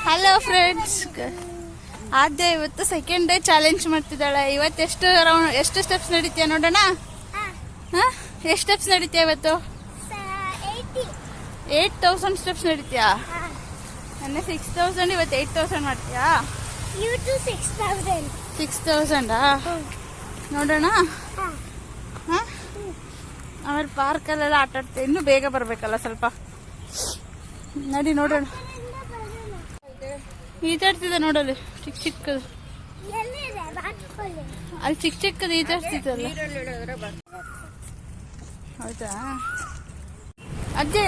Hello friends, ಆದ್ಯ ಇವತ್ತು second day challenge ಮಾಡ್ತಿದ್ದಾಳೆ. ಇವತ್ತು ಎಷ್ಟು ಸ್ಟೆಪ್ಸ್ ನಡೀತೀಯ ನೋಡೋಣ. ಎಷ್ಟು ಸ್ಟೆಪ್ಸ್ ನಡೀತೀಯ ಇವತ್ತು? 8,000 ಸ್ಟೆಪ್ಸ್ ನಡೀತೀಯಾ? ನನ್ನ 6,000, ಇವತ್ತು 8,000 ಮಾಡ್ತೀಯಾ? 6,000 ನೋಡೋಣ. ಆಮೇಲೆ ಪಾರ್ಕಲ್ಲೆಲ್ಲ ಆಟ ಆಡ್ತೀವಿ. ಇನ್ನೂ ಬೇಗ ಬರ್ಬೇಕಲ್ಲ ಸ್ವಲ್ಪ. ನಡಿ ನೋಡೋಣ. ಈಜಾಡ್ತಿದ್ದೆ ನೋಡಲ್ಲಿ, ಚಿಕ್ಕ ಚಿಕ್ಕದು. ಅಲ್ಲಿ ಚಿಕ್ಕ ಚಿಕ್ಕದು ಈಜಾಡ್ತಿದ್ದಲ್ಲ. ಹೌದಾ ಅಜ್ಜಿ,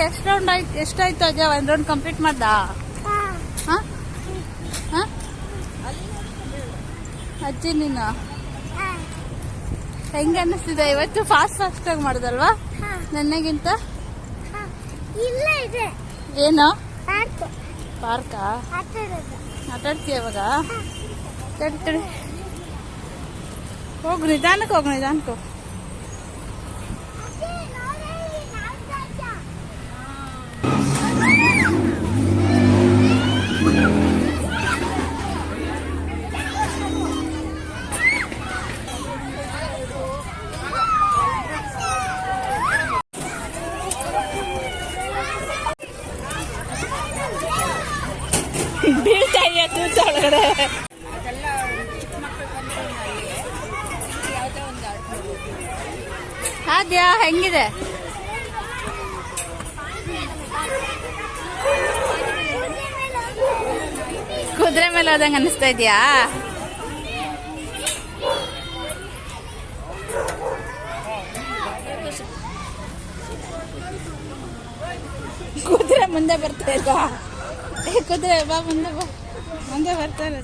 ಎಷ್ಟಾಯ್ತು ಅಜ್ಜ? 1 ರೌಂಡ್ ಕಂಪ್ಲೀಟ್ ಮಾಡ್ದ? ಅಜ್ಜಿ ನೀನು ಹೆಂಗ ಅನ್ನಿಸ್ತಿದೆ? ಇವತ್ತು ಫಾಸ್ಟ್ ಆಗಿ ಮಾಡ್ದಲ್ವಾ ನನಗಿಂತ? ಏನು ಪಾರ್ಕಾ? ಆಟಾಡ್ತೀಯ ಇವಾಗ? ತಡಿ ಹೋಗು, ನಿಧಾನಕ್ಕೆ ಹೋಗು. ಬೀಳ್ತಾಯಿಯ ಒಳಗಡೆ. ಆದ್ಯಾ ಹೆಂಗಿದೆ? ಕುದುರೆ ಮೇಲೆ ಹೋದಂಗ ಅನಿಸ್ತಾ ಇದೆಯಾ? ಕುದುರೆ ಮುಂದೆ ಬರ್ತಾ ಇಲ್ವಾ? ಕುದುರೆ ಬಾ, ಮುಂದೆ ಬರ್ತಾ ಇಲ್ಲ.